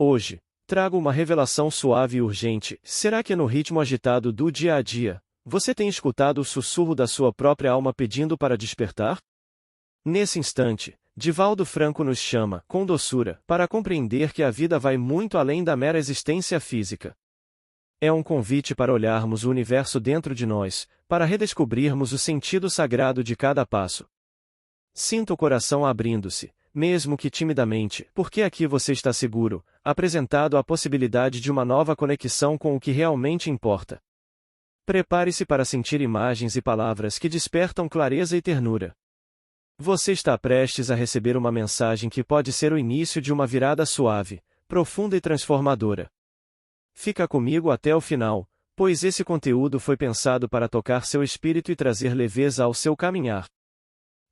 Hoje, trago uma revelação suave e urgente. Será que no ritmo agitado do dia a dia, você tem escutado o sussurro da sua própria alma pedindo para despertar? Nesse instante, Divaldo Franco nos chama, com doçura, para compreender que a vida vai muito além da mera existência física. É um convite para olharmos o universo dentro de nós, para redescobrirmos o sentido sagrado de cada passo. Sinta o coração abrindo-se, mesmo que timidamente, porque aqui você está seguro, apresentado a possibilidade de uma nova conexão com o que realmente importa. Prepare-se para sentir imagens e palavras que despertam clareza e ternura. Você está prestes a receber uma mensagem que pode ser o início de uma virada suave, profunda e transformadora. Fica comigo até o final, pois esse conteúdo foi pensado para tocar seu espírito e trazer leveza ao seu caminhar.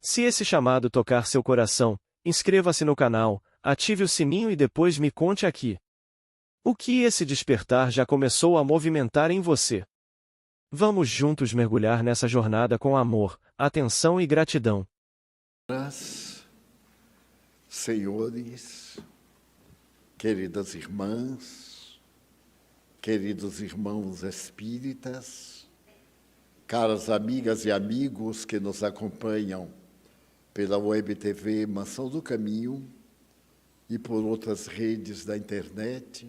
Se esse chamado tocar seu coração, inscreva-se no canal, ative o sininho e depois me conte aqui. O que esse despertar já começou a movimentar em você? Vamos juntos mergulhar nessa jornada com amor, atenção e gratidão. Senhores, queridas irmãs, queridos irmãos espíritas, caras amigas e amigos que nos acompanham pela Web TV Mansão do Caminho e por outras redes da internet,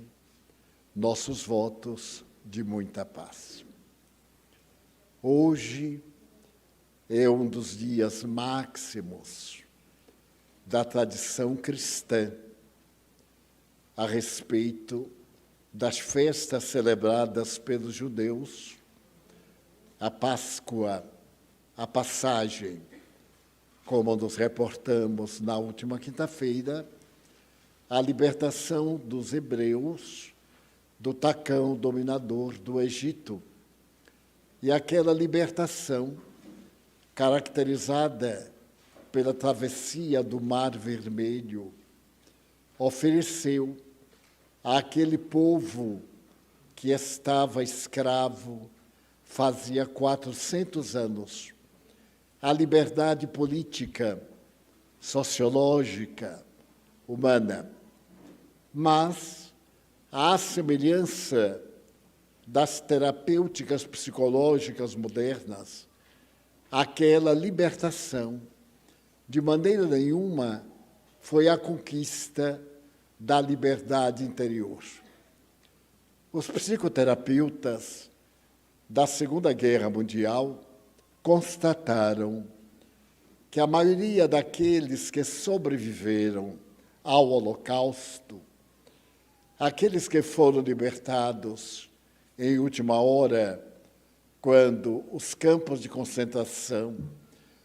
nossos votos de muita paz. Hoje é um dos dias máximos da tradição cristã a respeito das festas celebradas pelos judeus, a Páscoa, a passagem, como nos reportamos na última quinta-feira, a libertação dos hebreus do tacão dominador do Egito. E aquela libertação, caracterizada pela travessia do Mar Vermelho, ofereceu àquele povo que estava escravo fazia 400 anos a liberdade política, sociológica, humana. Mas, à semelhança das terapêuticas psicológicas modernas, aquela libertação, de maneira nenhuma, foi a conquista da liberdade interior. Os psicoterapeutas da Segunda Guerra Mundial constataram que a maioria daqueles que sobreviveram ao Holocausto, aqueles que foram libertados em última hora, quando os campos de concentração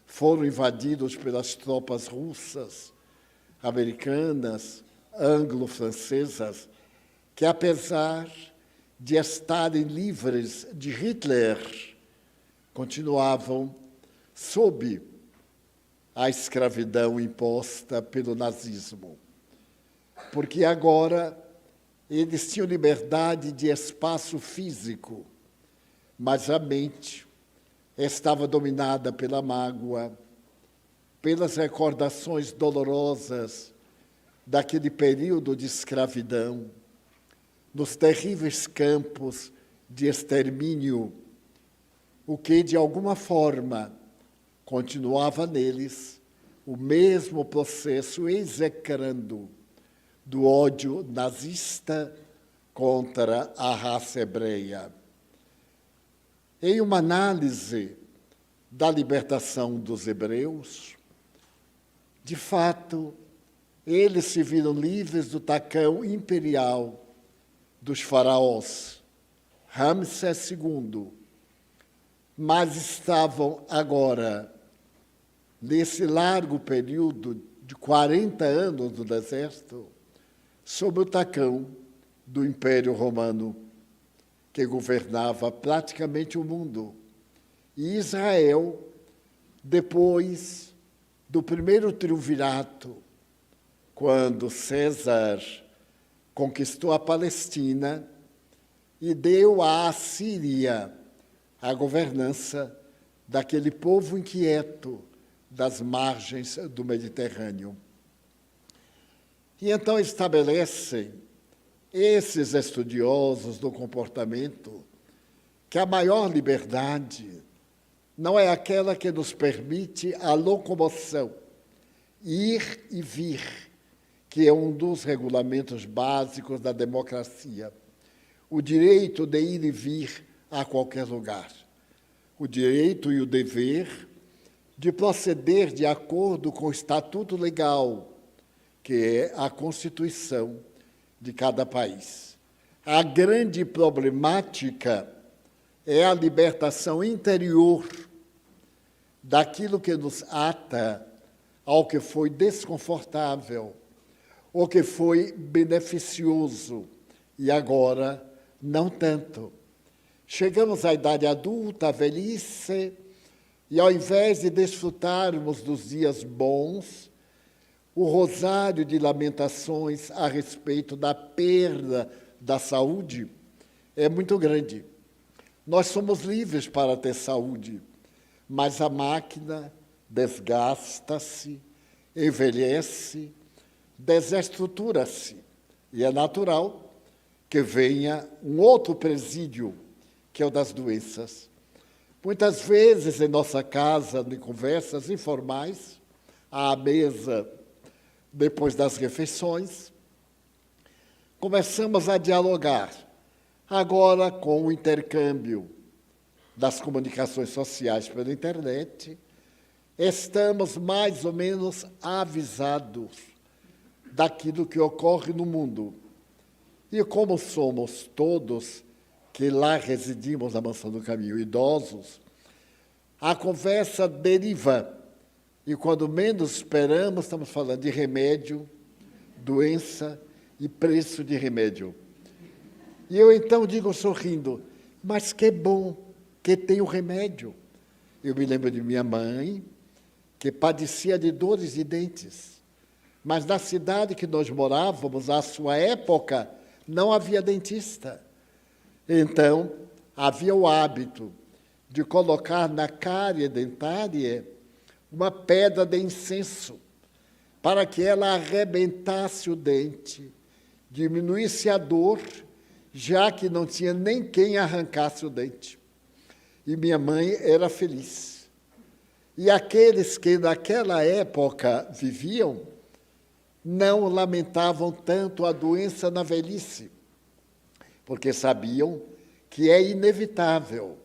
foram invadidos pelas tropas russas, americanas, anglo-francesas, que apesar de estarem livres de Hitler, continuavam sob a escravidão imposta pelo nazismo. Porque agora eles tinham liberdade de espaço físico, mas a mente estava dominada pela mágoa, pelas recordações dolorosas daquele período de escravidão, nos terríveis campos de extermínio, o que, de alguma forma, continuava neles o mesmo processo execrando do ódio nazista contra a raça hebreia. Em uma análise da libertação dos hebreus, de fato, eles se viram livres do tacão imperial dos faraós, Ramsés II, mas estavam agora, nesse largo período de 40 anos do deserto, sob o tacão do Império Romano, que governava praticamente o mundo. E Israel, depois do primeiro triunvirato, quando César conquistou a Palestina e deu à Assíria a governança daquele povo inquieto das margens do Mediterrâneo. E então estabelecem esses estudiosos do comportamento que a maior liberdade não é aquela que nos permite a locomoção, ir e vir, que é um dos regulamentos básicos da democracia. O direito de ir e vir a qualquer lugar. O direito e o dever de proceder de acordo com o estatuto legal, que é a Constituição de cada país. A grande problemática é a libertação interior daquilo que nos ata ao que foi desconfortável, ou que foi beneficioso, e agora não tanto. Chegamos à idade adulta, à velhice, e ao invés de desfrutarmos dos dias bons, o rosário de lamentações a respeito da perda da saúde é muito grande. Nós somos livres para ter saúde, mas a máquina desgasta-se, envelhece, desestrutura-se. E é natural que venha um outro presídio, que é o das doenças. Muitas vezes, em nossa casa, em conversas informais, à mesa, depois das refeições, começamos a dialogar. Agora, com o intercâmbio das comunicações sociais pela internet, estamos mais ou menos avisados daquilo que ocorre no mundo. E como somos todos que lá residimos na Mansão do Caminho, idosos, a conversa deriva. E quando menos esperamos, estamos falando de remédio, doença e preço de remédio. E eu então digo sorrindo, mas que bom que tem o remédio. Eu me lembro de minha mãe, que padecia de dores de dentes. Mas na cidade que nós morávamos, à sua época, não havia dentista. Então, havia o hábito de colocar na cárie dentária uma pedra de incenso, para que ela arrebentasse o dente, diminuísse a dor, já que não tinha nem quem arrancasse o dente. E minha mãe era feliz. E aqueles que naquela época viviam não lamentavam tanto a doença na velhice, porque sabiam que é inevitável.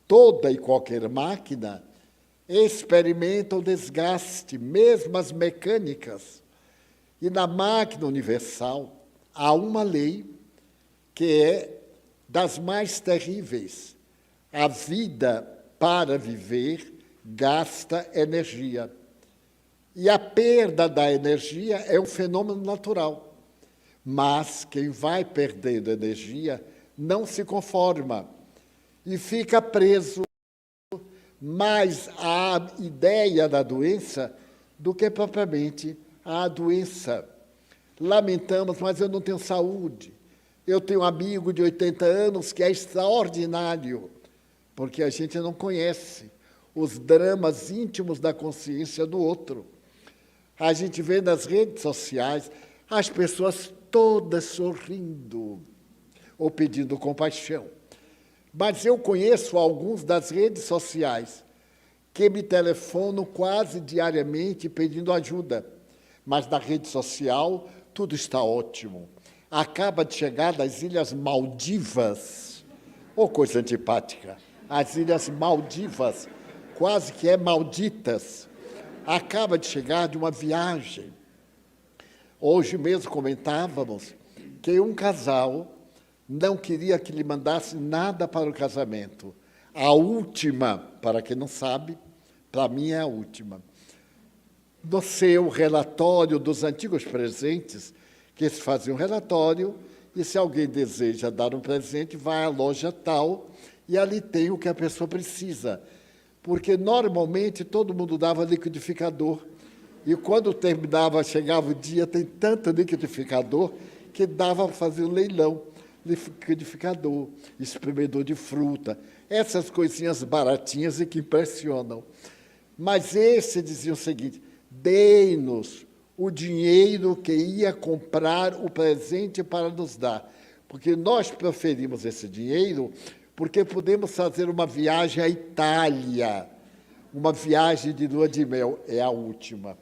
Toda e qualquer máquina experimenta o desgaste, mesmo as mecânicas. E na máquina universal há uma lei que é das mais terríveis. A vida, para viver, gasta energia. E a perda da energia é um fenômeno natural. Mas quem vai perdendo energia não se conforma e fica preso mais à ideia da doença do que propriamente à doença. Lamentamos, mas eu não tenho saúde. Eu tenho um amigo de 80 anos que é extraordinário, porque a gente não conhece os dramas íntimos da consciência do outro. A gente vê nas redes sociais as pessoas todas sorrindo ou pedindo compaixão. Mas eu conheço alguns das redes sociais que me telefonam quase diariamente pedindo ajuda. Mas na rede social tudo está ótimo. Acaba de chegar das Ilhas Maldivas, ou coisa antipática, as Ilhas Maldivas, quase que é malditas. Acaba de chegar de uma viagem. Hoje mesmo comentávamos que um casal não queria que lhe mandasse nada para o casamento. A última, para quem não sabe, para mim é a última. No seu relatório dos antigos presentes, que se fazia um relatório, e se alguém deseja dar um presente, vai à loja tal, e ali tem o que a pessoa precisa. Porque, normalmente, todo mundo dava liquidificador, e quando terminava, chegava o dia, tem tanto liquidificador, que dava para fazer um leilão. Liquidificador, espremedor de fruta, essas coisinhas baratinhas e que impressionam. Mas esse dizia o seguinte: dê-nos o dinheiro que ia comprar o presente para nos dar. Porque nós preferimos esse dinheiro porque podemos fazer uma viagem à Itália, uma viagem de lua de mel, é a última.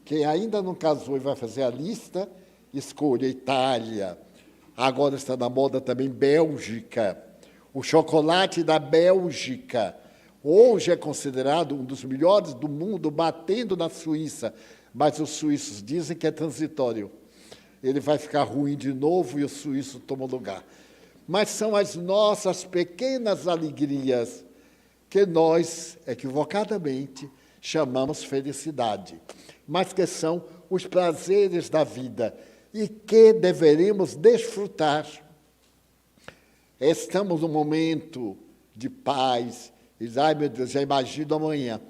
Quem ainda não casou e vai fazer a lista, escolha Itália. Agora está na moda também Bélgica. O chocolate da Bélgica. Hoje é considerado um dos melhores do mundo, batendo na Suíça. Mas os suíços dizem que é transitório. Ele vai ficar ruim de novo e o suíço toma o lugar. Mas são as nossas pequenas alegrias que nós, equivocadamente, chamamos felicidade, mas que são os prazeres da vida e que deveríamos desfrutar. Estamos num momento de paz. E diz, ai meu Deus, já imagino amanhã.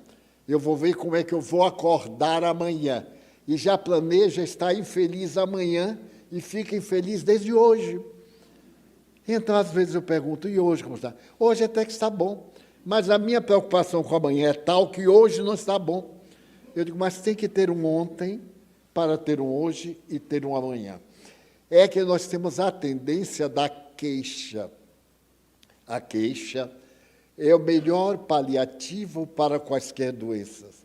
Eu vou ver como é que eu vou acordar amanhã. E já planeja estar infeliz amanhã e fica infeliz desde hoje. Então, às vezes eu pergunto, e hoje como está? Hoje até que está bom. Mas a minha preocupação com amanhã é tal que hoje não está bom. Eu digo, mas tem que ter um ontem para ter um hoje e ter um amanhã. É que nós temos a tendência da queixa. A queixa é o melhor paliativo para quaisquer doenças.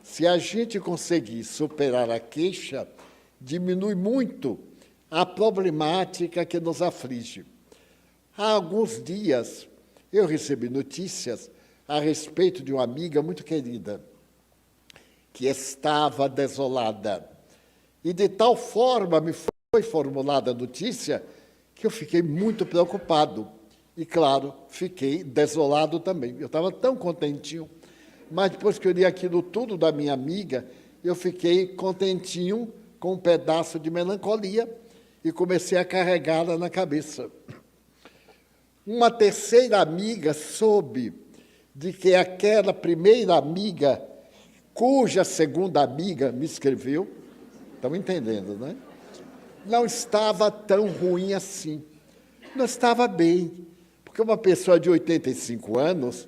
Se a gente conseguir superar a queixa, diminui muito a problemática que nos aflige. Há alguns dias, eu recebi notícias a respeito de uma amiga muito querida, que estava desolada. E de tal forma me foi formulada a notícia que eu fiquei muito preocupado. E, claro, fiquei desolado também. Eu estava tão contentinho, mas depois que eu li aquilo tudo da minha amiga, eu fiquei contentinho com um pedaço de melancolia e comecei a carregá-la na cabeça. Uma terceira amiga soube de que aquela primeira amiga, cuja segunda amiga me escreveu, estão entendendo, né? Não estava tão ruim assim. Não estava bem. Porque uma pessoa de 85 anos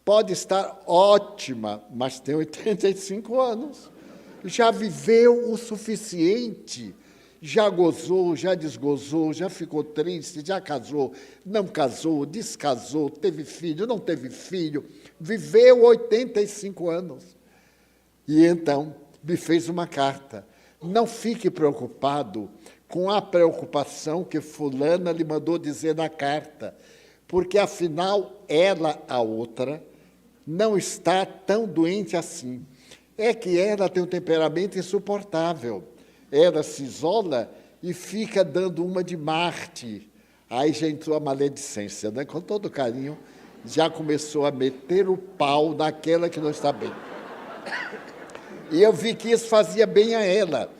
pode estar ótima, mas tem 85 anos. Já viveu o suficiente. Já gozou, já desgozou, já ficou triste, já casou, não casou, descasou, teve filho, não teve filho, viveu 85 anos. E então me fez uma carta. Não fique preocupado com a preocupação que fulana lhe mandou dizer na carta, porque afinal ela, a outra, não está tão doente assim. É que ela tem um temperamento insuportável. Ela se isola e fica dando uma de Marte. Aí já entrou a maledicência, né? Com todo carinho, já começou a meter o pau naquela que não está bem. E eu vi que isso fazia bem a ela.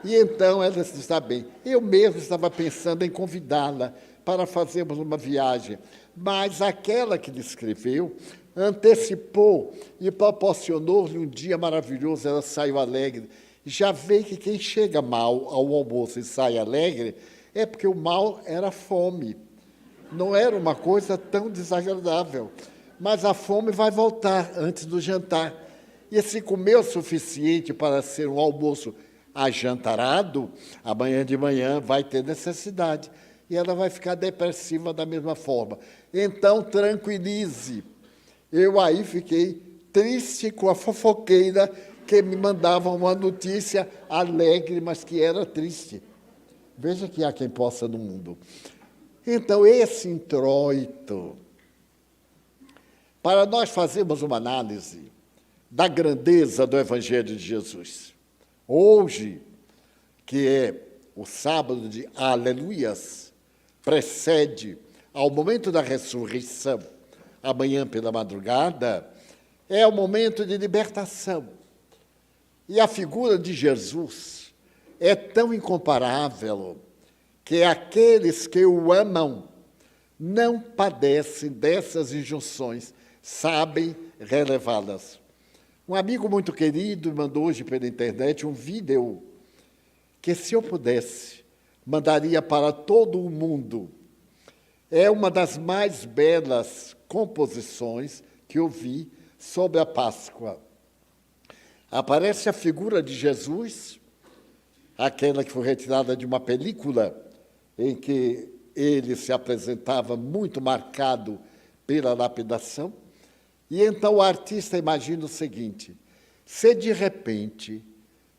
E então ela está bem. Eu mesmo estava pensando em convidá-la para fazermos uma viagem. Mas aquela que lhe escreveu antecipou e proporcionou-lhe um dia maravilhoso. Ela saiu alegre. Já vê que quem chega mal ao almoço e sai alegre é porque o mal era fome. Não era uma coisa tão desagradável. Mas a fome vai voltar antes do jantar. E se comer o suficiente para ser um almoço ajantarado, amanhã de manhã vai ter necessidade. E ela vai ficar depressiva da mesma forma. Então, tranquilize. Eu aí fiquei triste com a fofoqueira que me mandava uma notícia alegre, mas que era triste. Veja que há quem possa no mundo. Então, esse introito, para nós fazermos uma análise da grandeza do Evangelho de Jesus. Hoje, que é o sábado de Aleluias, precede ao momento da ressurreição, amanhã pela madrugada, é o momento de libertação. E a figura de Jesus é tão incomparável que aqueles que o amam não padecem dessas injunções, sabem relevá-las. Um amigo muito querido mandou hoje pela internet um vídeo que, se eu pudesse, mandaria para todo o mundo. É uma das mais belas composições que eu vi sobre a Páscoa. Aparece a figura de Jesus aquela que foi retirada de uma película em que ele se apresentava muito marcado pela lapidação. E então o artista imagina o seguinte: se de repente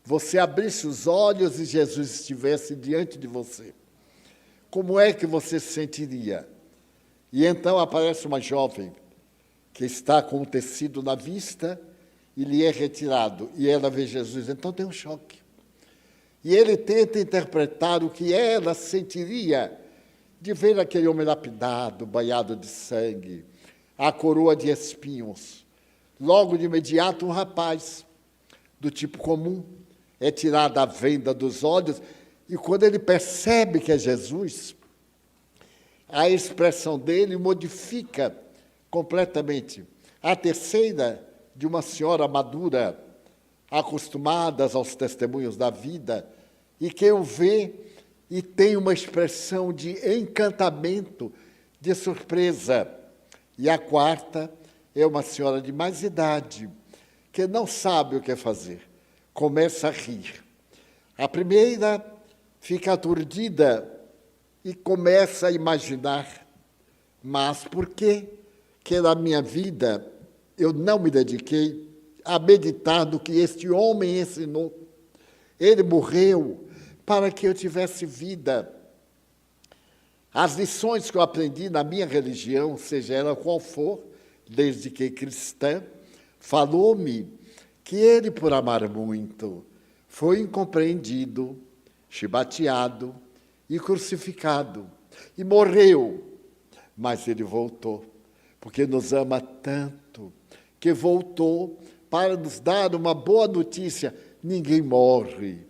você abrisse os olhos e Jesus estivesse diante de você, como é que você se sentiria? E então aparece uma jovem que está com um tecido na vista e lhe é retirado, e ela vê Jesus, então tem um choque. E ele tenta interpretar o que ela sentiria de ver aquele homem lapidado, banhado de sangue, a coroa de espinhos. Logo de imediato, um rapaz do tipo comum é tirado a venda dos olhos, e quando ele percebe que é Jesus, a expressão dele modifica completamente. A terceira, de uma senhora madura, acostumadas aos testemunhos da vida, e que o vê e tem uma expressão de encantamento, de surpresa. E a quarta é uma senhora de mais idade, que não sabe o que fazer, começa a rir. A primeira fica aturdida e começa a imaginar, mas por que na minha vida eu não me dediquei a meditar no que este homem ensinou? Ele morreu para que eu tivesse vida. As lições que eu aprendi na minha religião, seja ela qual for, desde que cristã, falou-me que ele, por amar muito, foi incompreendido, chibateado e crucificado, e morreu. Mas ele voltou, porque nos ama tanto, que voltou para nos dar uma boa notícia: ninguém morre.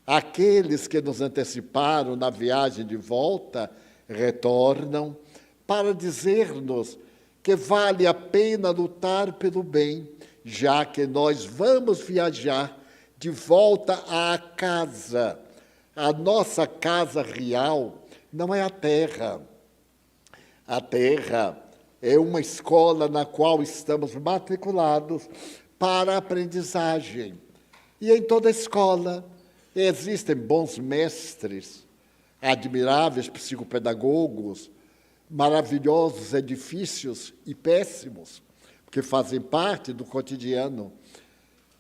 Aqueles que nos anteciparam na viagem de volta retornam para dizer-nos que vale a pena lutar pelo bem, já que nós vamos viajar de volta à casa. A nossa casa real não é a terra. A terra é uma escola na qual estamos matriculados para a aprendizagem. E em toda escola existem bons mestres, admiráveis psicopedagogos, maravilhosos edifícios e péssimos, que fazem parte do cotidiano,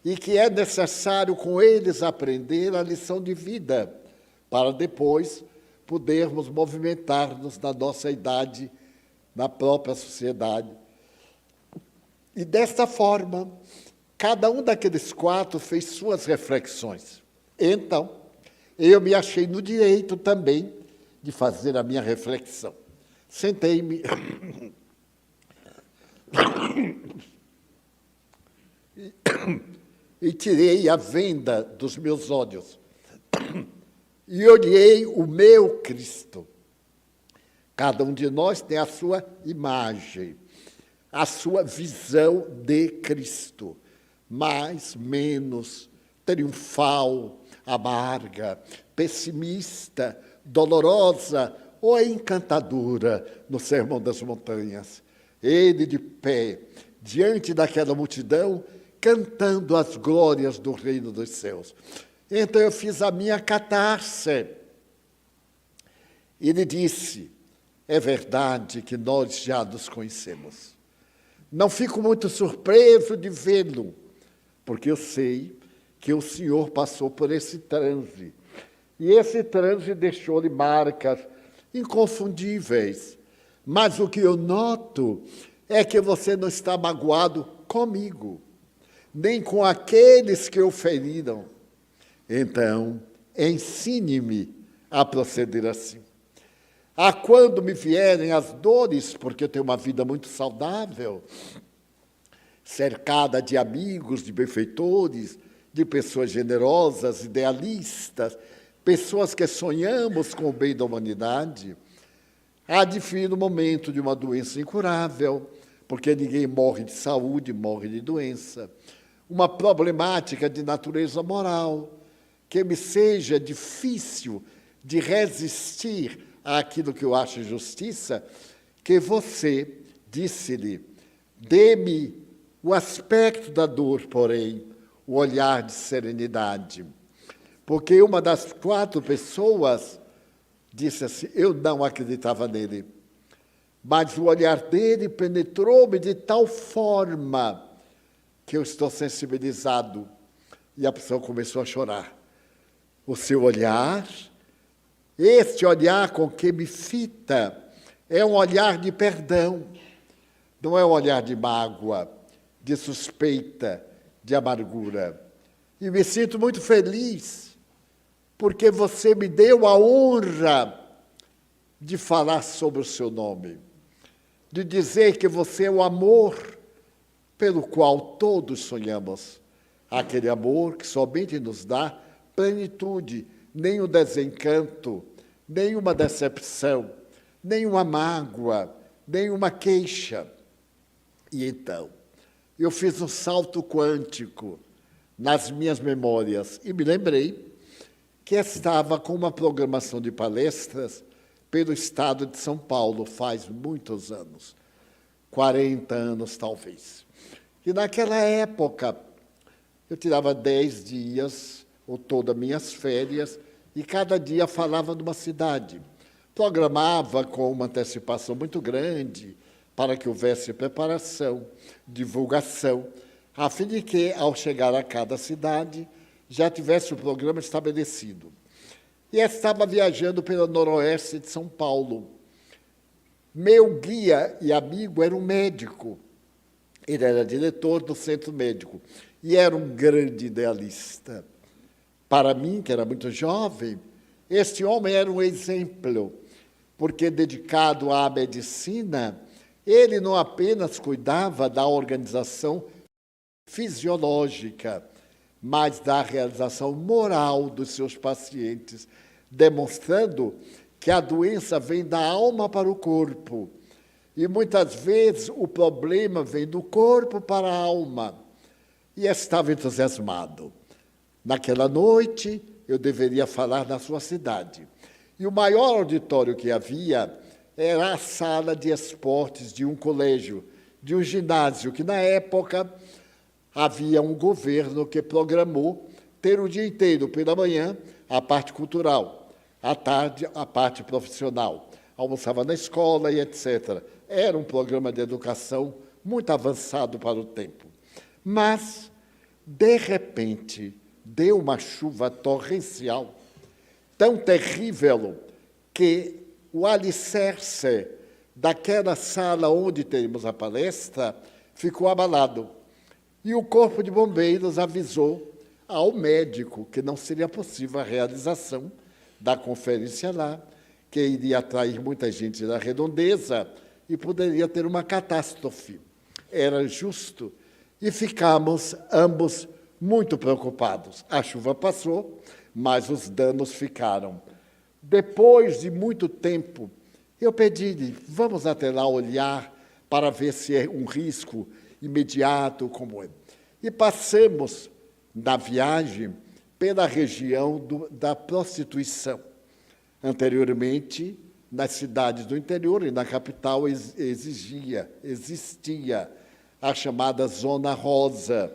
e que é necessário com eles aprender a lição de vida, para depois podermos movimentar-nos na nossa idade, na própria sociedade. E desta forma, cada um daqueles quatro fez suas reflexões. Então, eu me achei no direito também de fazer a minha reflexão. Sentei-me e tirei a venda dos meus olhos e olhei o meu Cristo. Cada um de nós tem a sua imagem, a sua visão de Cristo, mais, menos, triunfal, amarga, pessimista, dolorosa ou encantadora no Sermão das Montanhas. Ele de pé, diante daquela multidão, cantando as glórias do reino dos céus. Então eu fiz a minha catarse. Ele disse: é verdade que nós já nos conhecemos. Não fico muito surpreso de vê-lo, porque eu sei que o Senhor passou por esse transe. E esse transe deixou-lhe marcas inconfundíveis. Mas o que eu noto é que você não está magoado comigo, nem com aqueles que o feriram. Então, ensine-me a proceder assim. A quando me vierem as dores, porque eu tenho uma vida muito saudável, cercada de amigos, de benfeitores, de pessoas generosas, idealistas, pessoas que sonhamos com o bem da humanidade, há de vir o momento de uma doença incurável, porque ninguém morre de saúde, morre de doença, uma problemática de natureza moral, que me seja difícil de resistir àquilo que eu acho justiça, que você, disse-lhe, dê-me o aspecto da dor, porém, o olhar de serenidade. porque uma das 4 pessoas disse assim, eu não acreditava nele, mas o olhar dele penetrou-me de tal forma que eu estou sensibilizado. E a pessoa começou a chorar. O seu olhar, este olhar com que me fita, é um olhar de perdão, não é um olhar de mágoa, de suspeita, de amargura. E me sinto muito feliz, porque você me deu a honra de falar sobre o seu nome, de dizer que você é o amor pelo qual todos sonhamos. Aquele amor que somente nos dá plenitude, nem o desencanto, nem uma decepção, nem uma mágoa, nem uma queixa. E então, eu fiz um salto quântico nas minhas memórias e me lembrei que estava com uma programação de palestras pelo estado de São Paulo, faz muitos anos, 40 anos talvez. E naquela época, eu tirava 10 dias, ou todas minhas férias, e cada dia falava de uma cidade. Programava com uma antecipação muito grande, para que houvesse preparação, divulgação, a fim de que, ao chegar a cada cidade, já tivesse o programa estabelecido. E estava viajando pelo noroeste de São Paulo. Meu guia e amigo era um médico. Ele era diretor do centro médico e era um grande idealista. Para mim, que era muito jovem, este homem era um exemplo, porque, dedicado à medicina, ele não apenas cuidava da organização fisiológica, mas da realização moral dos seus pacientes, demonstrando que a doença vem da alma para o corpo. E muitas vezes o problema vem do corpo para a alma. E estava entusiasmado. Naquela noite, eu deveria falar na sua cidade. E o maior auditório que havia era a sala de esportes de um colégio, de um ginásio, que na época havia um governo que programou ter o dia inteiro, pela manhã, a parte cultural, à tarde, a parte profissional. Almoçava na escola e etc. Era um programa de educação muito avançado para o tempo. Mas, de repente, deu uma chuva torrencial, tão terrível, que o alicerce daquela sala onde teríamos a palestra ficou abalado. E o Corpo de Bombeiros avisou ao médico que não seria possível a realização da conferência lá, que iria atrair muita gente da redondeza e poderia ter uma catástrofe. Era justo. E ficamos ambos muito preocupados. A chuva passou, mas os danos ficaram. Depois de muito tempo, eu pedi-lhe, vamos até lá olhar para ver se é um risco imediato como é. E passamos, na viagem, pela região da prostituição. Anteriormente, nas cidades do interior e na capital existia a chamada Zona Rosa,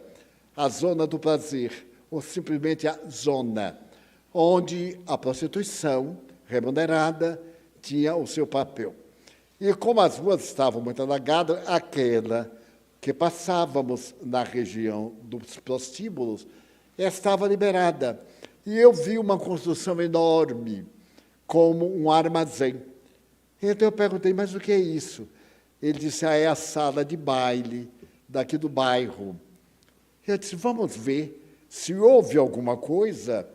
a Zona do Prazer, ou simplesmente a Zona, onde a prostituição remunerada tinha o seu papel. E como as ruas estavam muito alagadas, aquela que passávamos na região dos prostíbulos estava liberada. E eu vi uma construção enorme, como um armazém. Então eu perguntei, mas o que é isso? Ele disse, é a sala de baile daqui do bairro. Eu disse, vamos ver se houve alguma coisa.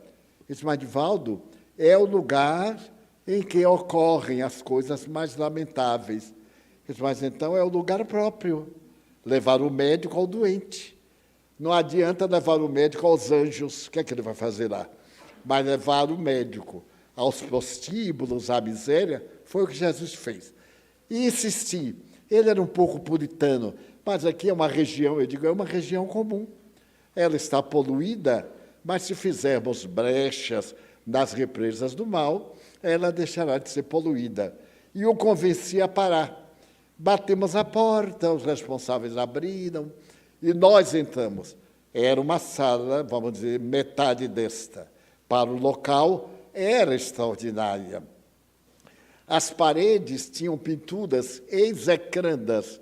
Ele disse, mas, Divaldo, é o lugar em que ocorrem as coisas mais lamentáveis. Eu disse, mas então é o lugar próprio, levar o médico ao doente. Não adianta levar o médico aos anjos, o que é que ele vai fazer lá? Mas levar o médico aos prostíbulos, à miséria, foi o que Jesus fez. E insisti. Ele era um pouco puritano, mas aqui é uma região, eu digo, é uma região comum. Ela está poluída, mas se fizermos brechas nas represas do mal, ela deixará de ser poluída. E o convenci a parar. Batemos a porta, os responsáveis abriram e nós entramos. Era uma sala, vamos dizer, metade desta. para o local era extraordinária. As paredes tinham pinturas execrandas,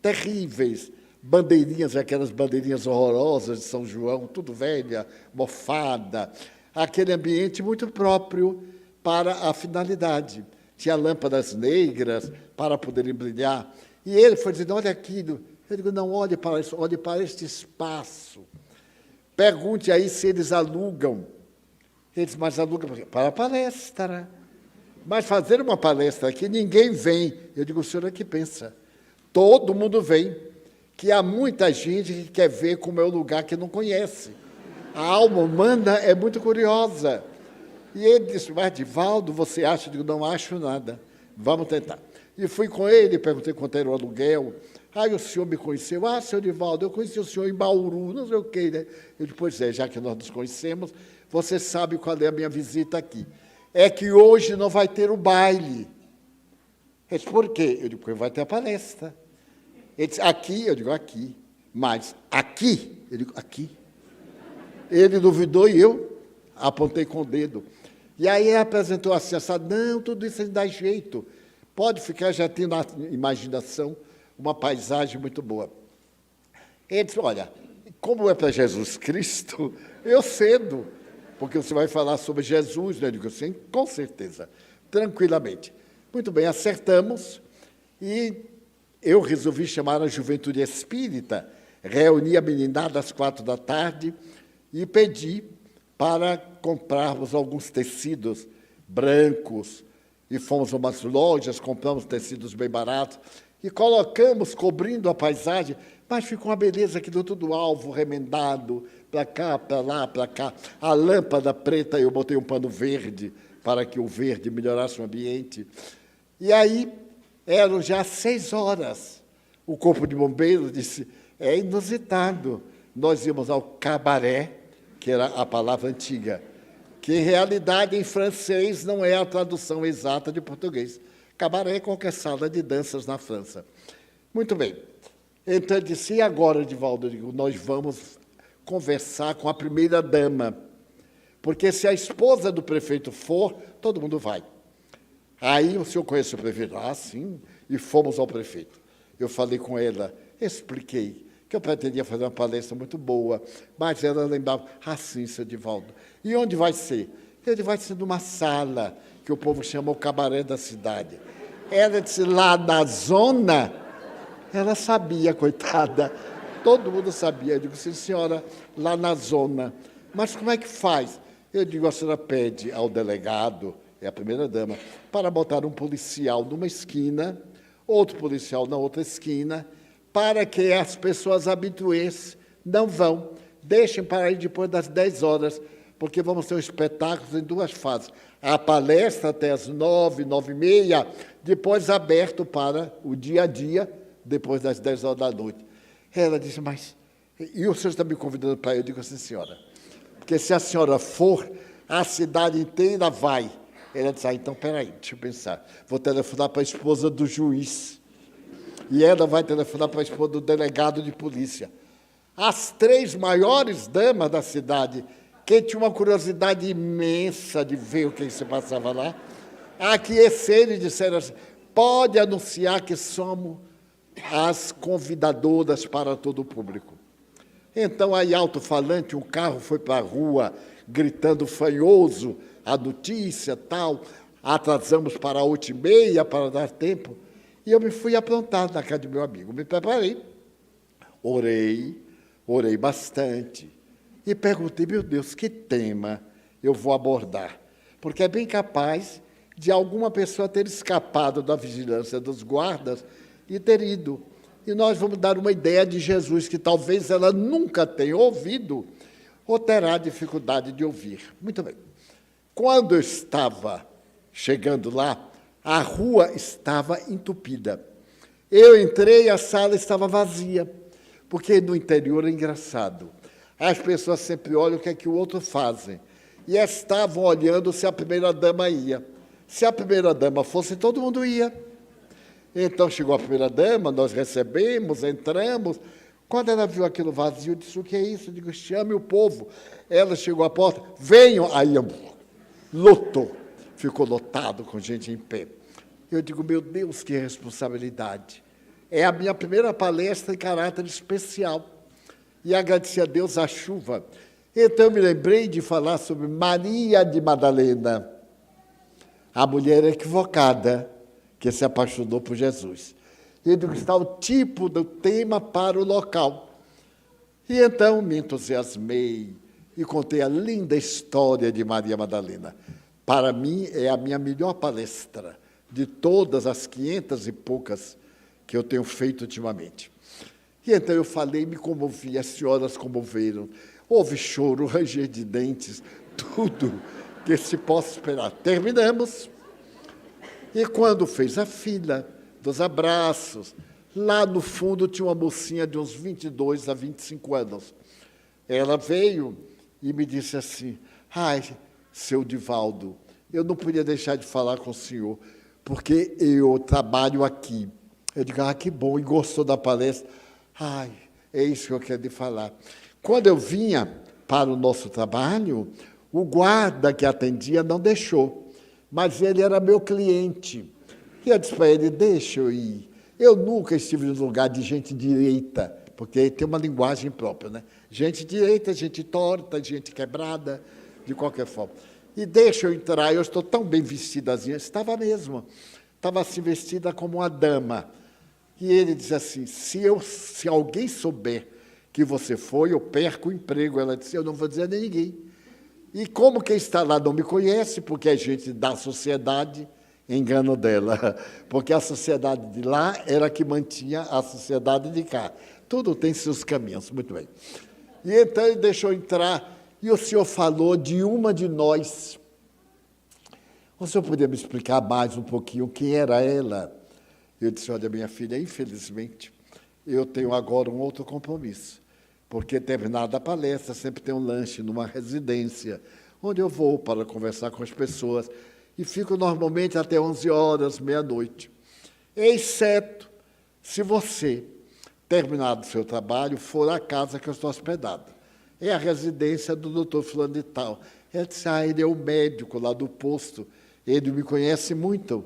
terríveis, bandeirinhas, aquelas bandeirinhas horrorosas de São João, tudo velha, mofada, aquele ambiente muito próprio para a finalidade. Tinha lâmpadas negras para poderem brilhar. E ele foi dizendo, olha aquilo. Eu digo, não, olhe para isso, olhe para este espaço. Pergunte aí se eles alugam. Eles, mas alugam para a palestra. Mas fazer uma palestra aqui, ninguém vem. Eu digo, o senhor é que pensa. Todo mundo vem. Que há muita gente que quer ver como é o lugar que não conhece. A alma humana é muito curiosa. E ele disse, mas, Divaldo, você acha? Eu digo, não acho nada. Vamos tentar. E fui com ele, perguntei quanto era o aluguel. Aí o senhor me conheceu. Ah, senhor Divaldo, eu conheci o senhor em Bauru, não sei o quê, né? Eu disse, pois é, já que nós nos conhecemos, você sabe qual é a minha visita aqui. É que hoje não vai ter o baile. Ele disse, por quê? Eu digo, porque vai ter a palestra. Ele disse, aqui? Eu digo, aqui. Mas, aqui? Eu digo, aqui. Ele duvidou e eu apontei com o dedo. E aí ele apresentou assim, não, tudo isso dá jeito. Pode ficar, já tem na imaginação uma paisagem muito boa. Ele disse, olha, como é para Jesus Cristo, eu cedo, porque você vai falar sobre Jesus, né? Eu digo assim, com certeza, tranquilamente. Muito bem, acertamos, e eu resolvi chamar a juventude espírita, reuni a meninada às 16h e pedi para comprarmos alguns tecidos brancos, e fomos a umas lojas, compramos tecidos bem baratos, e colocamos, cobrindo a paisagem, mas ficou uma beleza aqui, deu tudo alvo, remendado, para cá, para lá, para cá. A lâmpada preta, eu botei um pano verde, para que o verde melhorasse o ambiente. E aí, eram já 6h. O corpo de bombeiros disse, é inusitado. Nós íamos ao cabaré, que era a palavra antiga, que em realidade em francês não é a tradução exata de português. Cabaré é qualquer sala de danças na França. Muito bem. Então ele disse, e agora, Divaldo? Eu digo, nós vamos conversar com a primeira-dama, porque se a esposa do prefeito for, todo mundo vai. Aí o senhor conhece o prefeito? Ah, sim, e fomos ao prefeito. Eu falei com ela, expliquei que eu pretendia fazer uma palestra muito boa, mas ela lembrava, ah, sim, seu Divaldo. E onde vai ser? Ele vai ser numa sala, que o povo chama o cabaré da cidade. Ela disse, lá na zona, ela sabia, coitada, todo mundo sabia. Eu digo, sim, senhora, lá na zona. Mas como é que faz? Eu digo, a senhora pede ao delegado, é a primeira-dama, para botar um policial numa esquina, outro policial na outra esquina, para que as pessoas habituês não vão. Deixem para ir depois das 10h, porque vamos ter um espetáculo em 2 fases. A palestra até as 9h, 9h30, depois aberto para o dia a dia, depois das 10h da noite. Ela disse, mas... E o senhor está me convidando para ir? Eu digo assim, senhora, porque se a senhora for, a cidade inteira vai. Ela disse, então, peraí, deixa eu pensar. Vou telefonar para a esposa do juiz. E ela vai telefonar para a esposa do delegado de polícia. As 3 maiores damas da cidade, que tinham uma curiosidade imensa de ver o que se passava lá, aqueceram e disseram assim, pode anunciar que somos as convidadoras para todo o público. Então, aí, alto-falante, um carro foi para a rua, gritando fanhoso, a notícia, tal, atrasamos para 8h30 para dar tempo, e eu me fui aprontar na casa do meu amigo, me preparei, orei bastante, e perguntei, meu Deus, que tema eu vou abordar? Porque é bem capaz de alguma pessoa ter escapado da vigilância dos guardas e ter ido. E nós vamos dar uma ideia de Jesus que talvez ela nunca tenha ouvido ou terá dificuldade de ouvir. Muito bem. Quando eu estava chegando lá, a rua estava entupida. Eu entrei, a sala estava vazia, porque no interior é engraçado. As pessoas sempre olham o que é que o outro fazem. E estavam olhando se a primeira-dama ia. Se a primeira-dama fosse, todo mundo ia. Então chegou a primeira-dama, nós recebemos, entramos, Quando ela viu aquilo vazio, disse, o que é isso? Eu digo, chame o povo. Ela chegou à porta, venham. Aí lotou, ficou lotado com gente em pé. Eu digo, meu Deus, que responsabilidade. É a minha primeira palestra em caráter especial. E agradeci a Deus a chuva. Então, eu me lembrei de falar sobre Maria de Madalena, a mulher equivocada que se apaixonou por Jesus. Eu digo, está o tipo do tema para o local. E então me entusiasmei e contei a linda história de Maria Madalena. Para mim, é a minha melhor palestra de todas as 500 e poucas que eu tenho feito ultimamente. E então eu falei, me comovi, as senhoras comoveram. Houve choro, ranger de dentes, tudo que se possa esperar. Terminamos. E quando fez a fila dos abraços, lá no fundo tinha uma mocinha de uns 22 a 25 anos. Ela veio e me disse assim, ai, seu Divaldo, eu não podia deixar de falar com o senhor, porque eu trabalho aqui. Eu digo, que bom, e gostou da palestra. Ai, é isso que eu quero lhe falar. Quando eu vinha para o nosso trabalho, o guarda que atendia não deixou, mas ele era meu cliente. E eu disse para ele, deixa eu ir. Eu nunca estive no lugar de gente direita, porque tem uma linguagem própria, né? Gente direita, gente torta, gente quebrada, de qualquer forma. E deixa eu entrar, eu estou tão bem vestidazinha. Estava mesmo. Estava assim vestida como uma dama. E ele disse assim, se alguém souber que você foi, eu perco o emprego. Ela disse, eu não vou dizer a ninguém. E como quem está lá não me conhece, porque é gente da sociedade, engano dela, porque a sociedade de lá era que mantinha a sociedade de cá. Tudo tem seus caminhos, muito bem. E então ele deixou entrar, e o senhor falou de uma de nós. O senhor podia me explicar mais um pouquinho quem era ela? Eu disse, olha, minha filha, infelizmente, eu tenho agora um outro compromisso, porque terminada a palestra, sempre tem um lanche numa residência, onde eu vou para conversar com as pessoas, e fico normalmente até 11 horas, meia-noite. Exceto se você, terminado o seu trabalho, for à casa que eu estou hospedado. É a residência do doutor fulano de tal. Ela disse, ele é o médico lá do posto, ele me conhece muito,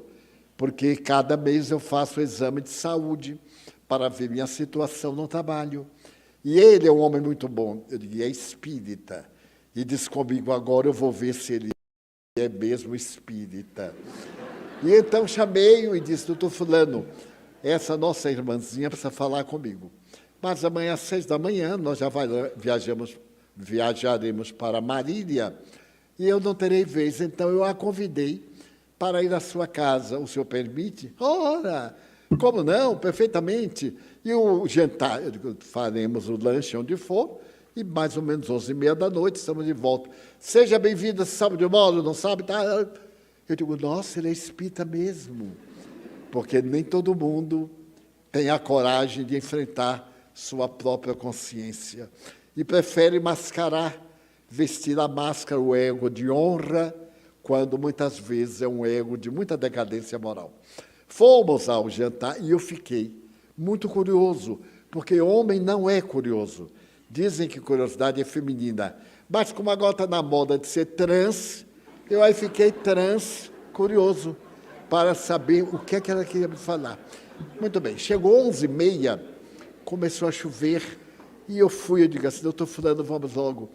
porque cada mês eu faço o exame de saúde para ver minha situação no trabalho. E ele é um homem muito bom. Eu digo, é espírita. E diz comigo, agora eu vou ver se ele é mesmo espírita. E então chamei-o e disse, doutor fulano, essa nossa irmãzinha precisa falar comigo. Mas amanhã às 6 da manhã nós já viajaremos para Marília e eu não terei vez. Então eu a convidei para ir à sua casa. O senhor permite? Ora, como não? Perfeitamente. E o jantar, eu digo, faremos o lanche onde for, e mais ou menos 11h30 da noite estamos de volta. Seja bem-vindo, sabe de modo, não sabe? Tá? Eu digo, nossa, ele é espírita mesmo. Porque nem todo mundo tem a coragem de enfrentar sua própria consciência. E prefere mascarar, vestir a máscara, o ego de honra, quando muitas vezes é um ego de muita decadência moral. Fomos ao jantar e eu fiquei muito curioso, porque homem não é curioso. Dizem que curiosidade é feminina, mas como agora está na moda de ser trans, eu aí fiquei curioso, para saber o que é que ela queria me falar. Muito bem, chegou 11h30, começou a chover, e eu digo assim, doutor fulano, vamos logo.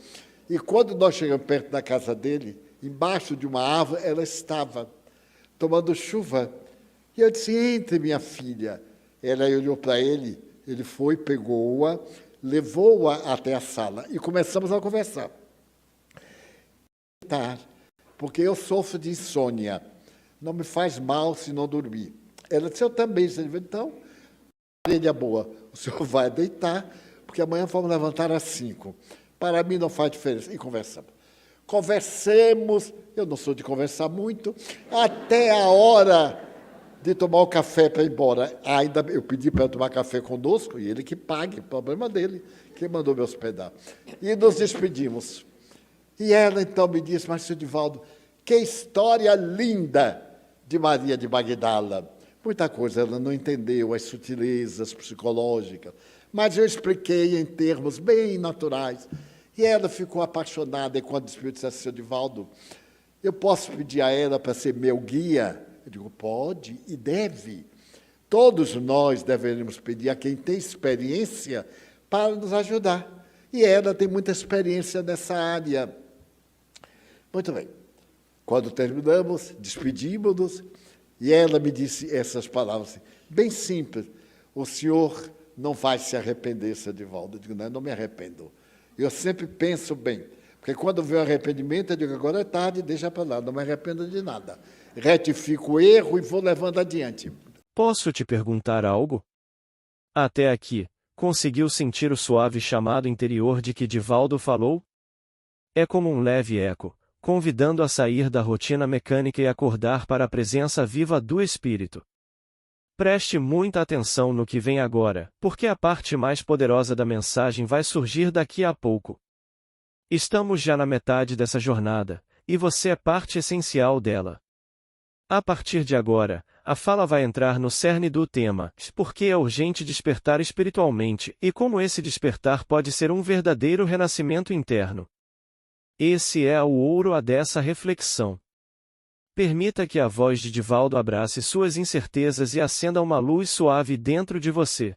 E quando nós chegamos perto da casa dele, embaixo de uma árvore, ela estava tomando chuva. E eu disse, entre, minha filha. Ela olhou para ele, ele foi, pegou-a, levou-a até a sala e começamos a conversar. Porque eu sofro de insônia, não me faz mal se não dormir. Ela disse, eu também. Então, orelha boa, o senhor vai deitar, porque amanhã vamos levantar às 5. Para mim não faz diferença. E conversamos. Conversemos, eu não sou de conversar muito, até a hora de tomar o café para ir embora. Ainda eu pedi para tomar café conosco, e ele que pague, problema dele, que mandou me hospedar. E nos despedimos. E ela então me disse, mas, senhor Divaldo, que história linda de Maria de Magdala. Muita coisa ela não entendeu, as sutilezas psicológicas, Mas eu expliquei em termos bem naturais. E ela ficou apaixonada. E quando o Espírito disse assim, Divaldo, eu posso pedir a ela para ser meu guia? Eu digo, pode e deve. Todos nós deveríamos pedir a quem tem experiência para nos ajudar. E ela tem muita experiência nessa área. Muito bem. Quando terminamos, despedimos-nos, e ela me disse essas palavras, bem simples, o senhor não vai se arrepender, seu Divaldo. Eu digo, não, eu não me arrependo. Eu sempre penso bem, porque quando vem o arrependimento, eu digo, agora é tarde, deixa para lá, não me arrependo de nada. Retifico o erro e vou levando adiante. Posso te perguntar algo? Até aqui, conseguiu sentir o suave chamado interior de que Divaldo falou? É como um leve eco, convidando a sair da rotina mecânica e acordar para a presença viva do Espírito. Preste muita atenção no que vem agora, porque a parte mais poderosa da mensagem vai surgir daqui a pouco. Estamos já na metade dessa jornada, e você é parte essencial dela. A partir de agora, a fala vai entrar no cerne do tema, porque é urgente despertar espiritualmente, e como esse despertar pode ser um verdadeiro renascimento interno. Esse é o ouro dessa reflexão. Permita que a voz de Divaldo abrace suas incertezas e acenda uma luz suave dentro de você.